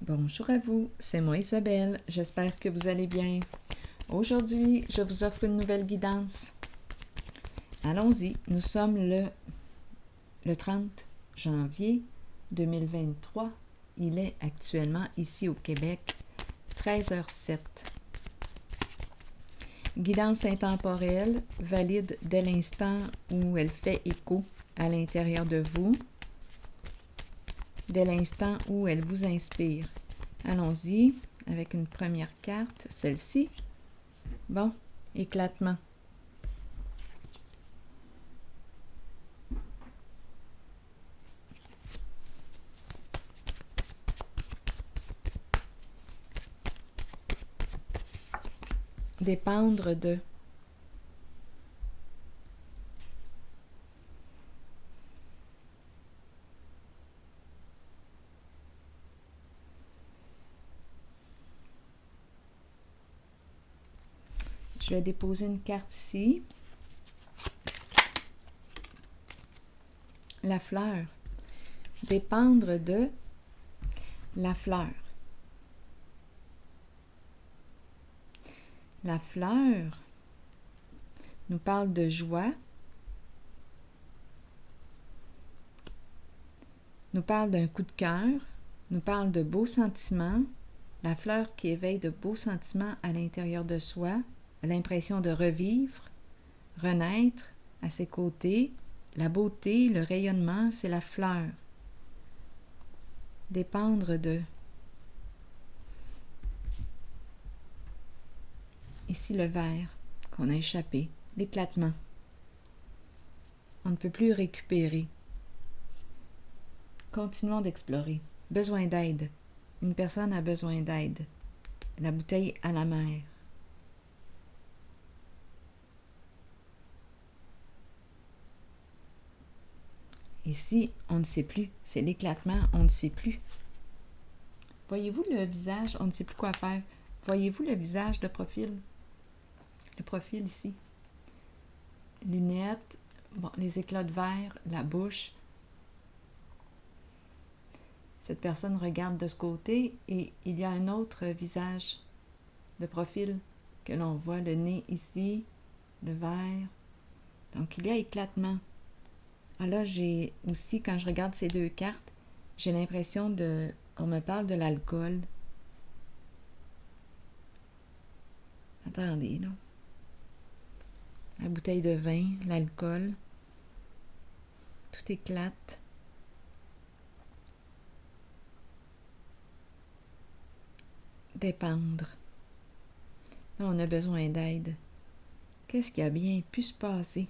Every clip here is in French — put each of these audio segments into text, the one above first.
Bonjour à vous, c'est moi Isabelle, j'espère que vous allez bien. Aujourd'hui, je vous offre une nouvelle guidance. Allons-y, nous sommes le 30 janvier 2023. Il est actuellement ici au Québec, 13h07. Guidance intemporelle, valide dès l'instant où elle fait écho à l'intérieur de vous, dès l'instant où elle vous inspire. Allons-y avec une première carte, celle-ci. Bon, éclatement. Dépendre de. Je vais déposer une carte ici. La fleur. Dépendre de la fleur. La fleur nous parle de joie, nous parle d'un coup de cœur, nous parle de beaux sentiments. La fleur qui éveille de beaux sentiments à l'intérieur de soi, l'impression de revivre, renaître à ses côtés. La beauté, le rayonnement, c'est la fleur. Dépendre de. Ici, le verre qu'on a échappé, l'éclatement. On ne peut plus récupérer. Continuons d'explorer. Besoin d'aide. Une personne a besoin d'aide. La bouteille à la mer. Ici, on ne sait plus. C'est l'éclatement, on ne sait plus. Voyez-vous le visage? On ne sait plus quoi faire. Voyez-vous le visage de profil? Le profil ici. Lunettes, bon, les éclats de verre, la bouche. Cette personne regarde de ce côté et il y a un autre visage de profil que l'on voit, le nez ici, le verre. Donc, il y a éclatement. Alors là, j'ai aussi, quand je regarde ces deux cartes, j'ai l'impression qu'on me parle de l'alcool. Attendez, là. La bouteille de vin, l'alcool. Tout éclate. Dépendre. Là, on a besoin d'aide. Qu'est-ce qui a bien pu se passer?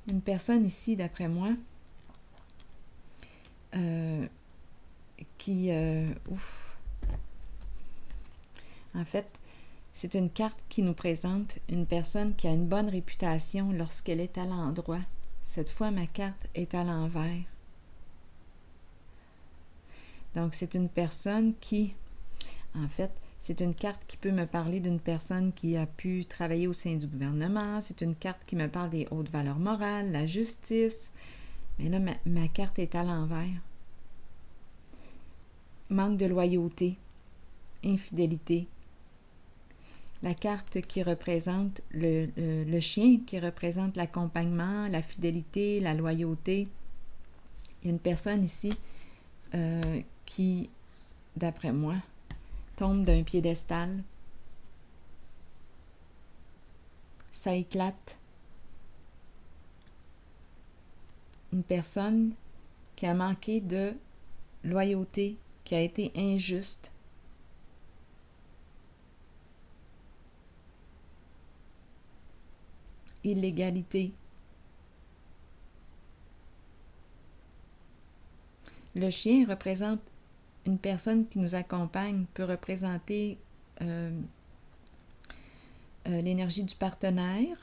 Une personne ici, d'après moi, qui... En fait, c'est une carte qui nous présente une personne qui a une bonne réputation lorsqu'elle est à l'endroit. Cette fois, ma carte est à l'envers. Donc, c'est une personne qui, en fait, c'est une carte qui peut me parler d'une personne qui a pu travailler au sein du gouvernement. C'est une carte qui me parle des hautes valeurs morales, la justice. Mais là, ma carte est à l'envers. Manque de loyauté, infidélité. La carte qui représente le chien, qui représente l'accompagnement, la fidélité, la loyauté. Il y a une personne ici qui, d'après moi, tombe d'un piédestal. Ça éclate. Une personne qui a manqué de loyauté, qui a été injuste. Illégalité. Le chien représente une personne qui nous accompagne, peut représenter l'énergie du partenaire.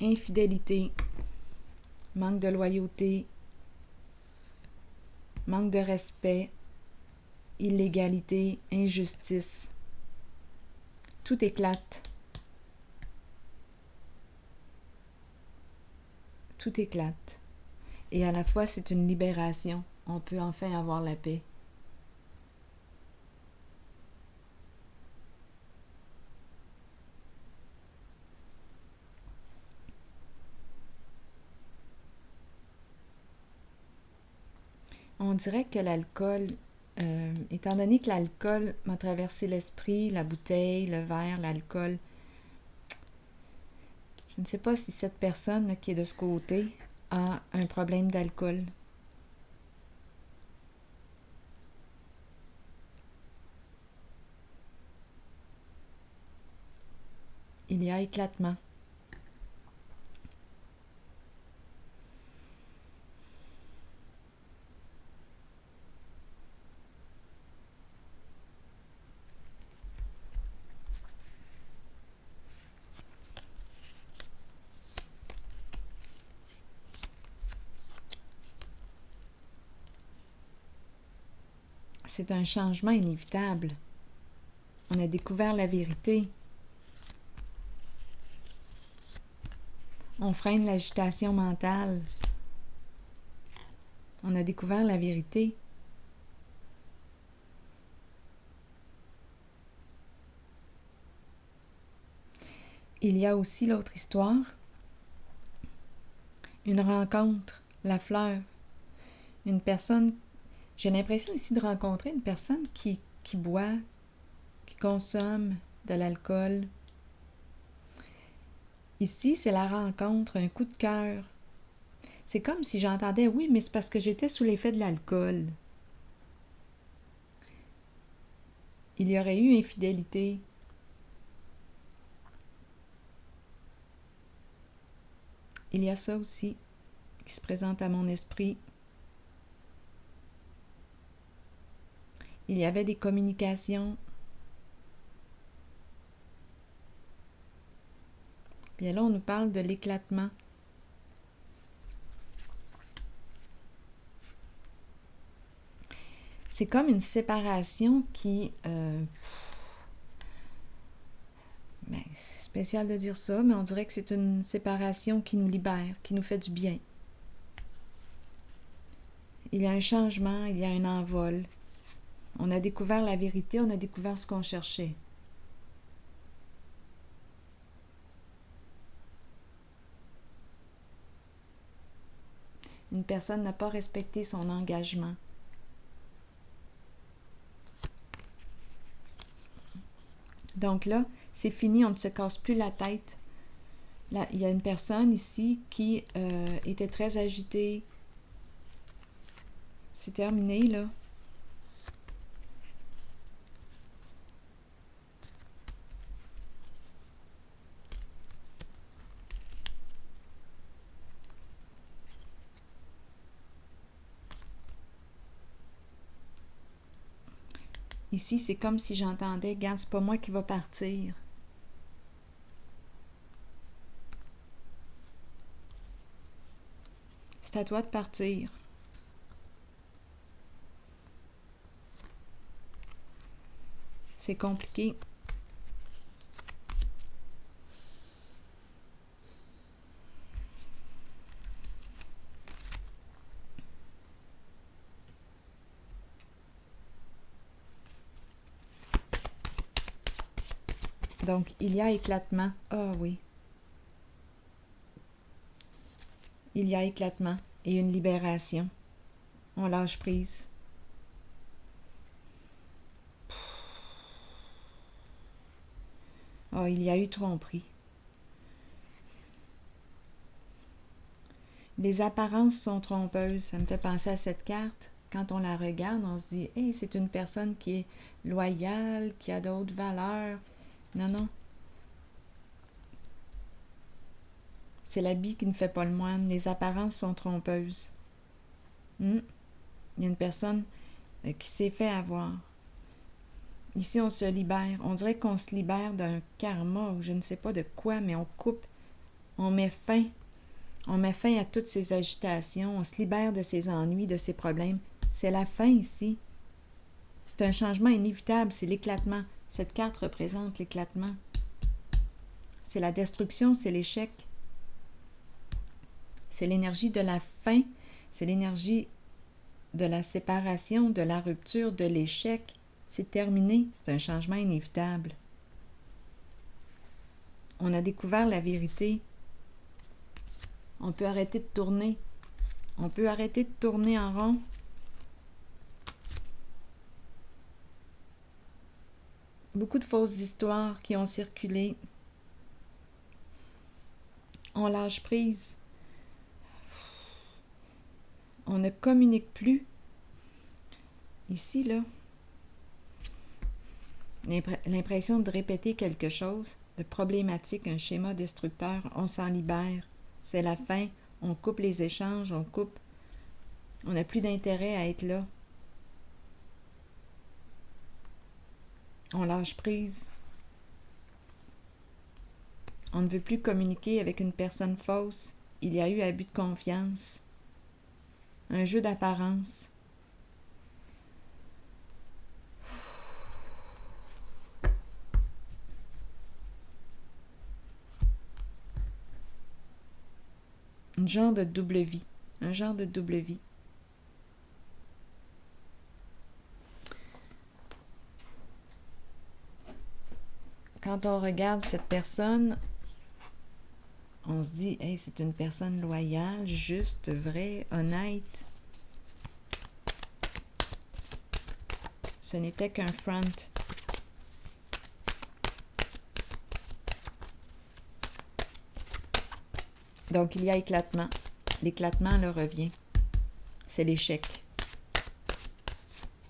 Infidélité, manque de loyauté, manque de respect, illégalité, injustice. Tout éclate. tout éclate. Et à la fois, c'est une libération. On peut enfin avoir la paix. On dirait que l'alcool, étant donné que l'alcool m'a traversé l'esprit, la bouteille, le verre, l'alcool, je ne sais pas si cette personne là, qui est de ce côté a un problème d'alcool. Il y a éclatement. C'est un changement inévitable. On a découvert la vérité. On freine l'agitation mentale. On a découvert la vérité. Il y a aussi l'autre histoire. Une rencontre, la fleur. Une personne, j'ai l'impression ici de rencontrer une personne qui boit, qui consomme de l'alcool. Ici, c'est la rencontre, un coup de cœur. C'est comme si j'entendais, oui, mais c'est parce que j'étais sous l'effet de l'alcool. Il y aurait eu infidélité. Il y a ça aussi qui se présente à mon esprit. Il y avait des communications. Bien là, on nous parle de l'éclatement. C'est comme une séparation qui... c'est spécial de dire ça, mais on dirait que c'est une séparation qui nous libère, qui nous fait du bien. Il y a un changement, il y a un envol. On a découvert la vérité, on a découvert ce qu'on cherchait. Une personne n'a pas respecté son engagement. Donc là, c'est fini, on ne se casse plus la tête. Là, il y a une personne ici qui était très agitée. C'est terminé, là. Ici, c'est comme si j'entendais, regarde, c'est pas moi qui va partir. C'est à toi de partir. C'est compliqué. Donc, il y a éclatement. Ah oui. Il y a éclatement et une libération. On lâche prise. Ah, il y a eu tromperie. Les apparences sont trompeuses. Ça me fait penser à cette carte. Quand on la regarde, on se dit, hey, c'est une personne qui est loyale, qui a d'autres valeurs. Non, non. C'est l'habit qui ne fait pas le moine. Les apparences sont trompeuses. Il y a une personne qui s'est fait avoir. Ici, on se libère. On dirait qu'on se libère d'un karma ou je ne sais pas de quoi, mais on coupe. On met fin. On met fin à toutes ces agitations. On se libère de ces ennuis, de ces problèmes. C'est la fin ici. C'est un changement inévitable. C'est l'éclatement. Cette carte représente l'éclatement. C'est la destruction, c'est l'échec. C'est l'énergie de la fin, c'est l'énergie de la séparation, de la rupture, de l'échec. C'est terminé, c'est un changement inévitable. On a découvert la vérité. On peut arrêter de tourner. On peut arrêter de tourner en rond. Beaucoup de fausses histoires qui ont circulé. On lâche prise. On ne communique plus. Ici, là, l'impression de répéter quelque chose, de problématique, un schéma destructeur, on s'en libère. C'est la fin. On coupe les échanges, on coupe. On n'a plus d'intérêt à être là. On lâche prise. On ne veut plus communiquer avec une personne fausse. Il y a eu abus de confiance. Un jeu d'apparence. Un genre de double vie. Un genre de double vie. Quand on regarde cette personne, on se dit, hey, c'est une personne loyale, juste, vraie, honnête. Ce n'était qu'un front. Donc, il y a éclatement. L'éclatement leur revient. C'est l'échec.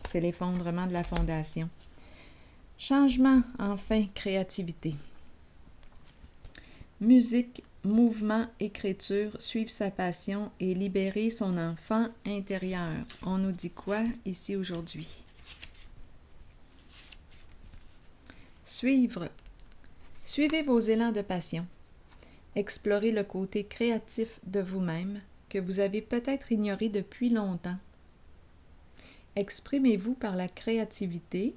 C'est l'effondrement de la fondation. Changement, enfin, créativité. Musique, mouvement, écriture, suivre sa passion et libérer son enfant intérieur. On nous dit quoi ici aujourd'hui? Suivre. Suivez vos élans de passion. Explorez le côté créatif de vous-même que vous avez peut-être ignoré depuis longtemps. Exprimez-vous par la créativité.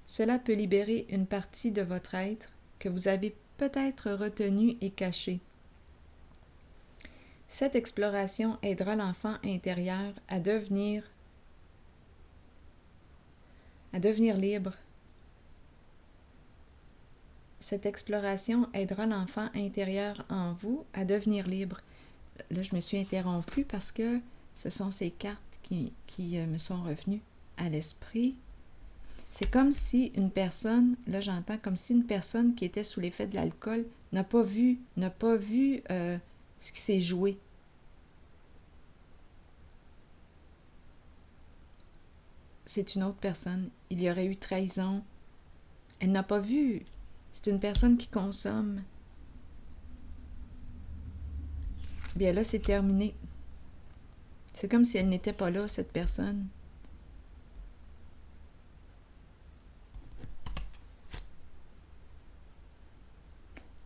Cela peut libérer une partie de votre être que vous avez peut-être retenue et cachée. Cette exploration aidera l'enfant intérieur à devenir libre. Cette exploration aidera l'enfant intérieur en vous à devenir libre. Là, je me suis interrompue parce que ce sont ces cartes qui me sont revenues à l'esprit. C'est comme si une personne, là j'entends comme si une personne qui était sous l'effet de l'alcool n'a pas vu ce qui s'est joué. C'est une autre personne. Il y aurait eu trahison. Elle n'a pas vu. C'est une personne qui consomme. Bien là, c'est terminé. C'est comme si elle n'était pas là, cette personne.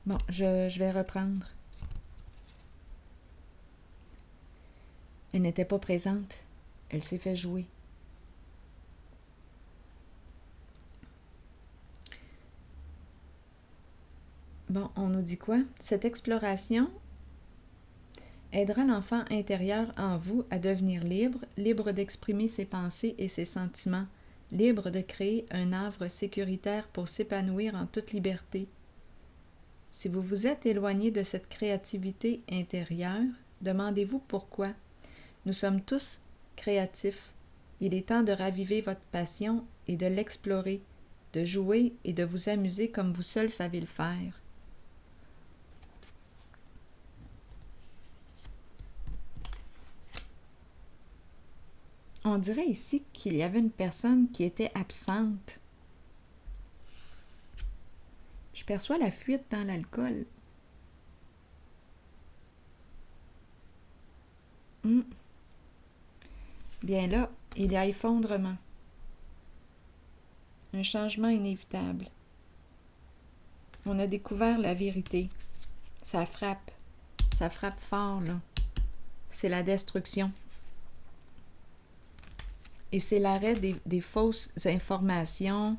Bon, je vais reprendre. Elle n'était pas présente. Elle s'est fait jouer. Bon, on nous dit quoi? Cette exploration aidera l'enfant intérieur en vous à devenir libre, libre d'exprimer ses pensées et ses sentiments, libre de créer un havre sécuritaire pour s'épanouir en toute liberté. Si vous vous êtes éloigné de cette créativité intérieure, demandez-vous pourquoi. Nous sommes tous créatifs. Il est temps de raviver votre passion et de l'explorer, de jouer et de vous amuser comme vous seul savez le faire. On dirait ici qu'il y avait une personne qui était absente. Je perçois la fuite dans l'alcool. Bien là, il y a effondrement. Un changement inévitable. On a découvert la vérité. Ça frappe fort, là. C'est la destruction. Et c'est l'arrêt des fausses informations.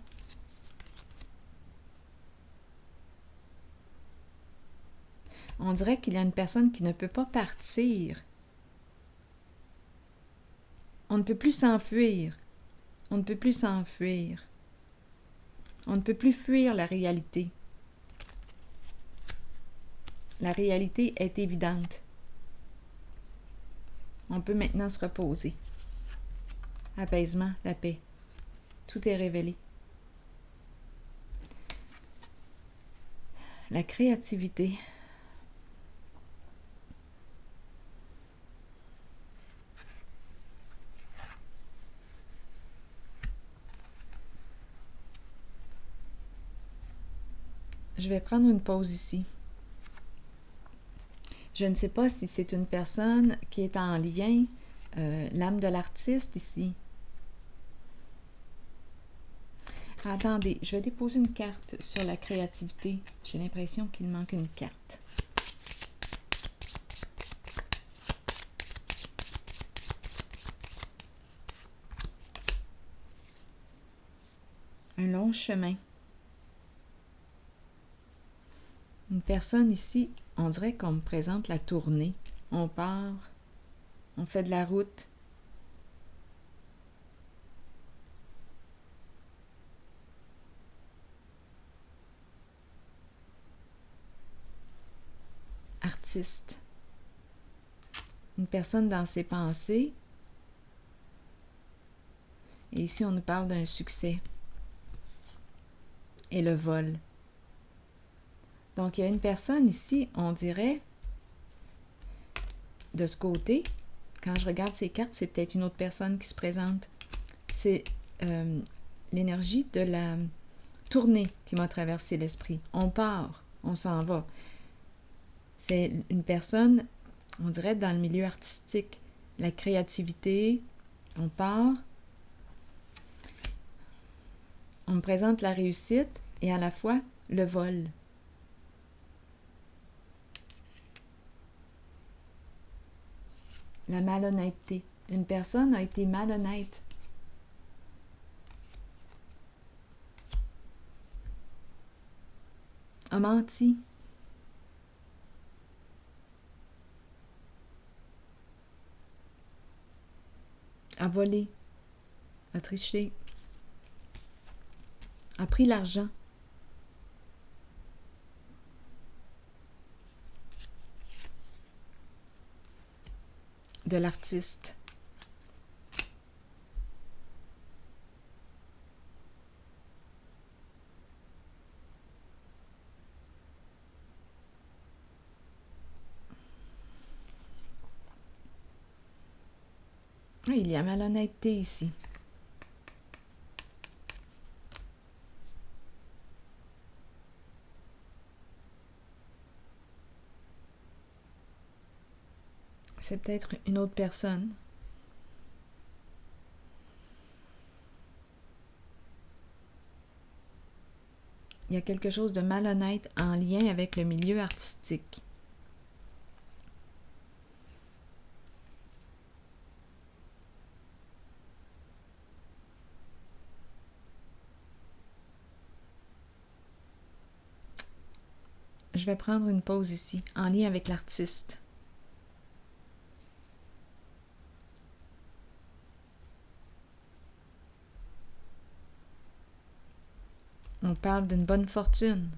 On dirait qu'il y a une personne qui ne peut pas partir. On ne peut plus s'enfuir. On ne peut plus s'enfuir. On ne peut plus fuir la réalité. La réalité est évidente. On peut maintenant se reposer. Apaisement, la paix. Tout est révélé. La créativité. Je vais prendre une pause ici. Je ne sais pas si c'est une personne qui est en lien, l'âme de l'artiste ici. Attendez, je vais déposer une carte sur la créativité. J'ai l'impression qu'il manque une carte. Un long chemin. Une personne ici, on dirait qu'on me présente la tournée. On part, on fait de la route. Artiste. Une personne dans ses pensées. Et ici, on nous parle d'un succès. Et le vol. Donc, il y a une personne ici, on dirait, de ce côté, quand je regarde ces cartes, c'est peut-être une autre personne qui se présente. C'est l'énergie de la tournée qui m'a traversé l'esprit. On part, on s'en va. C'est une personne, on dirait, dans le milieu artistique. La créativité, on part. On me présente la réussite et à la fois le vol. La malhonnêteté. Une personne a été malhonnête. A menti. A volé. A triché. A pris l'argent. De l'artiste. Il y a malhonnêteté ici. C'est peut-être une autre personne. Il y a quelque chose de malhonnête en lien avec le milieu artistique. Je vais prendre une pause ici, en lien avec l'artiste. On parle d'une bonne fortune.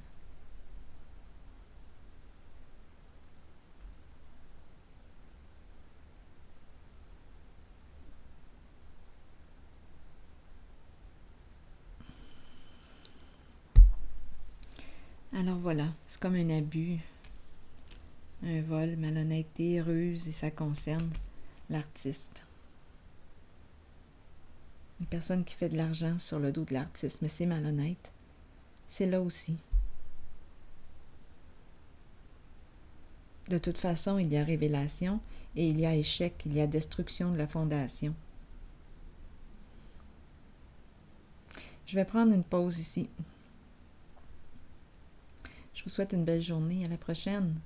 Alors voilà, c'est comme un abus, un vol, malhonnêteté, ruse, et ça concerne l'artiste. Une personne qui fait de l'argent sur le dos de l'artiste, mais c'est malhonnête. C'est là aussi. De toute façon, il y a révélation et il y a échec, il y a destruction de la fondation. Je vais prendre une pause ici. Je vous souhaite une belle journée. À la prochaine.